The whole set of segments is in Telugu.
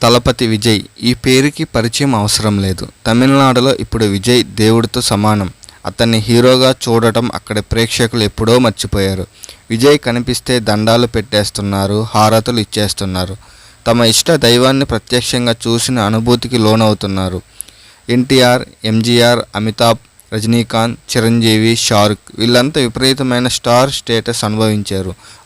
తలపతి విజయ్ ఈ పేరుకి పరిచయం అవసరం లేదు. తమిళనాడులో ఇప్పుడు విజయ్ దేవుడితో సమానం. అతన్ని హీరోగా చూడటం అక్కడి ప్రేక్షకులు ఎప్పుడో మర్చిపోయారు. విజయ్ కనిపిస్తే దండాలు పెట్టేస్తున్నారు, హారతులు ఇచ్చేస్తున్నారు. తమ ఇష్ట దైవాన్ని ప్రత్యక్షంగా చూసిన అనుభూతికి లోనవుతున్నారు. ఎన్టీఆర్, ఎంజీఆర్, అమితాబ్, రజనీకాంత్, చిరంజీవి, షారుఖ్ వీళ్ళంతా విపరీతమైన స్టార్ స్టేటస్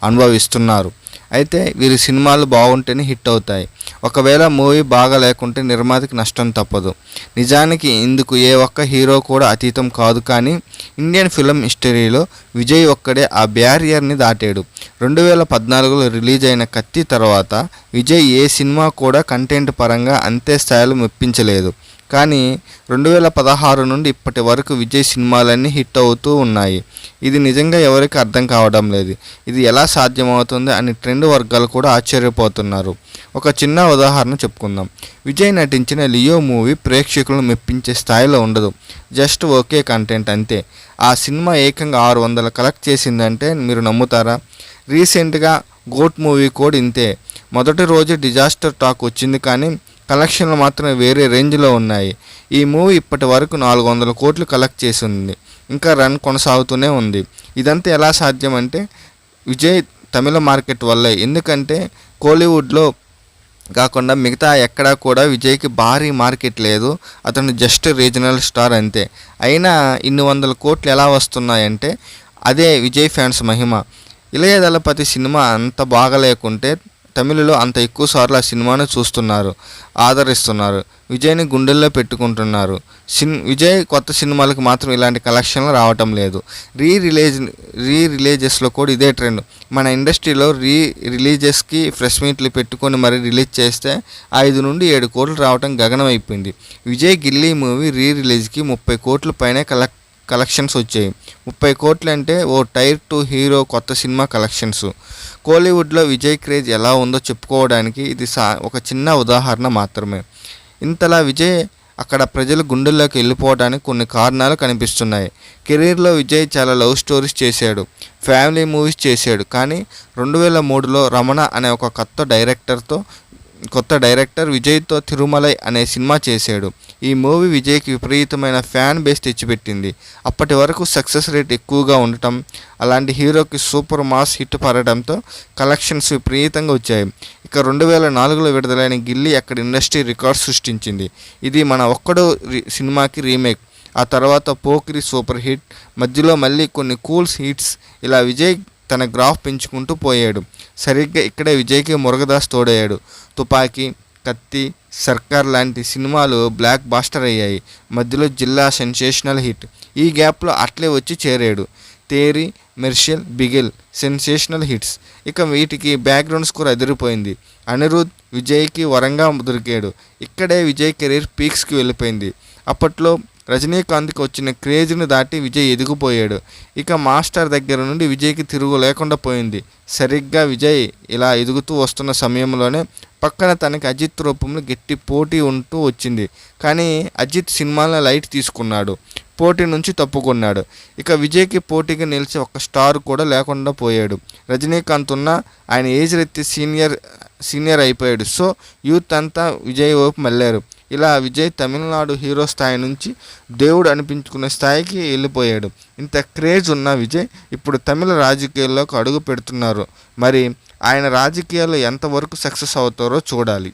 అనుభవిస్తున్నారు. అయితే వీరి సినిమాలు బాగుంటేనే హిట్ అవుతాయి. ఒకవేళ మూవీ బాగా లేకుంటే నిర్మాతకి నష్టం తప్పదు. నిజానికి ఇందుకు ఏ ఒక్క హీరో కూడా అతీతం కాదు. కానీ ఇండియన్ ఫిల్మ్ హిస్టరీలో విజయ్ ఒక్కడే ఆ బ్యారియర్ని దాటాడు. 2014లో రిలీజ్ అయిన కత్తి తర్వాత విజయ్ ఏ సినిమా కూడా కంటెంట్ పరంగా అంతే స్థాయిలో మెప్పించలేదు. కానీ 2016 నుండి ఇప్పటి వరకు విజయ్ సినిమాలన్నీ హిట్ అవుతూ ఉన్నాయి. ఇది నిజంగా ఎవరికి అర్థం కావడం లేదు. ఇది ఎలా సాధ్యమవుతుంది అని ట్రెండ్ వర్గాలు కూడా ఆశ్చర్యపోతున్నారు. ఒక చిన్న ఉదాహరణ చెప్పుకుందాం. విజయ్ నటించిన లియో మూవీ ప్రేక్షకులను మెప్పించే స్థాయిలో ఉండదు. జస్ట్ ఓకే కంటెంట్ అంతే. ఆ సినిమా ఏకంగా 600 కలెక్ట్ చేసిందంటే మీరు నమ్ముతారా? రీసెంట్గా గోట్ మూవీ కూడా ఇంతే. మొదటి రోజు డిజాస్టర్ టాక్ వచ్చింది, కానీ కలెక్షన్లు మాత్రం వేరే రేంజ్లో ఉన్నాయి. ఈ మూవీ ఇప్పటి వరకు 400 కోట్లు కలెక్ట్ చేసి ఉంది. ఇంకా రన్ కొనసాగుతూనే ఉంది. ఇదంతా ఎలా సాధ్యం అంటే విజయ్ తమిళ మార్కెట్ వల్లే. ఎందుకంటే కోలీవుడ్లో కాకుండా మిగతా ఎక్కడా కూడా విజయ్కి భారీ మార్కెట్ లేదు. అతను జస్ట్ రీజనల్ స్టార్ అంతే. అయినా ఇన్ని వందల కోట్లు ఎలా వస్తున్నాయంటే అదే విజయ్ ఫ్యాన్స్ మహిమ. ఇళయ దళపతి సినిమా అంత బాగలేకుంటే తమిళలో అంత ఎక్కువ సార్లు ఆ సినిమాను చూస్తున్నారు, ఆదరిస్తున్నారు, విజయ్ని గుండెల్లో పెట్టుకుంటున్నారు. విజయ్ కొత్త సినిమాలకు మాత్రం ఇలాంటి కలెక్షన్లు రావటం లేదు. రిలీజెస్లో కూడా ఇదే ట్రెండ్. మన ఇండస్ట్రీలో రిలీజెస్కి ప్రెస్ మీట్లు పెట్టుకొని మరీ రిలీజ్ చేస్తే 5 నుండి 7 కోట్లు రావటం గగనం అయిపోయింది. విజయ్ గిల్లీ మూవీ రిలీజ్కి 30 కోట్ల పైనే కలెక్షన్స్ వచ్చాయి. 30 కోట్లు అంటే ఓ టైర్ 2 హీరో కొత్త సినిమా కలెక్షన్స్. కోలీవుడ్లో విజయ్ క్రేజ్ ఎలా ఉందో చెప్పుకోవడానికి ఇది ఒక చిన్న ఉదాహరణ మాత్రమే. ఇంతలా విజయ్ అక్కడ ప్రజల గుండెల్లోకి వెళ్ళిపోవడానికి కొన్ని కారణాలు కనిపిస్తున్నాయి. కెరీర్లో విజయ్ చాలా లవ్ స్టోరీస్ చేశాడు, ఫ్యామిలీ మూవీస్ చేశాడు. కానీ 2003లో రమణ అనే ఒక కొత్త డైరెక్టర్ విజయ్తో తిరుమలై అనే సినిమా చేశాడు. ఈ మూవీ విజయ్కి విపరీతమైన ఫ్యాన్ బేస్ తెచ్చిపెట్టింది. అప్పటి వరకు సక్సెస్ రేట్ ఎక్కువగా ఉండటం, అలాంటి హీరోకి సూపర్ మాస్ హిట్ పడడంతో కలెక్షన్స్ విపరీతంగా వచ్చాయి. ఇక 2004లో విడుదలైన గిల్లీ అక్కడ ఇండస్ట్రీ రికార్డ్ సృష్టించింది. ఇది మన ఒక్కడో సినిమాకి రీమేక్. ఆ తర్వాత పోకిరి సూపర్ హిట్, మధ్యలో మళ్ళీ కొన్ని కూల్స్ హిట్స్. ఇలా విజయ్ తన గ్రాఫ్ పెంచుకుంటూ పోయాడు. సరిగ్గా ఇక్కడే విజయ్కి మురుగదాస్ తోడయ్యాడు. తుపాకీ, కత్తి, సర్కార్ లాంటి సినిమాలు బ్లాక్ బాస్టర్ అయ్యాయి. మధ్యలో జిల్లా సెన్సేషనల్ హిట్. ఈ గ్యాప్లో అట్లే వచ్చి చేరాడు. తేరి, మెర్షల్, బిగిల్ సెన్సేషనల్ హిట్స్. ఇక వీటికి బ్యాక్గ్రౌండ్ స్కోర్ అదిరిపోయింది. అనిరుద్ విజయ్కి వరంగా దొరికాడు. ఇక్కడే విజయ్ కెరీర్ పీక్స్కి వెళ్ళిపోయింది. అప్పట్లో రజనీకాంత్కి వచ్చిన క్రేజ్ని దాటి విజయ్ ఎదిగిపోయాడు. ఇక మాస్టర్ దగ్గర నుండి విజయ్కి తిరుగు లేకుండా పోయింది. సరిగ్గా విజయ్ ఇలా ఎదుగుతూ వస్తున్న సమయంలోనే పక్కన తనకి అజిత్ రూపంలో గట్టి పోటీ ఉంటూ వచ్చింది. కానీ అజిత్ సినిమాలో లైట్ తీసుకున్నాడు, పోటీ నుంచి తప్పుకున్నాడు. ఇక విజయ్కి పోటీగా నిలిచే ఒక స్టార్ కూడా లేకుండా పోయాడు. రజనీకాంత్ ఉన్న ఆయన ఏజ్ రీత్యా సీనియర్ అయిపోయాడు. సో యూత్ అంతా విజయ్ వైపు మళ్ళారు. ఇలా విజయ్ తమిళనాడు హీరో స్థాయి నుంచి దేవుడు అనిపించుకునే స్థాయికి వెళ్ళిపోయాడు. ఇంత క్రేజ్ ఉన్న విజయ్ ఇప్పుడు తమిళ రాజకీయాల్లోకి అడుగు పెడుతున్నారు. మరి ఆయన రాజకీయాల్లో ఎంతవరకు సక్సెస్ అవుతారో చూడాలి.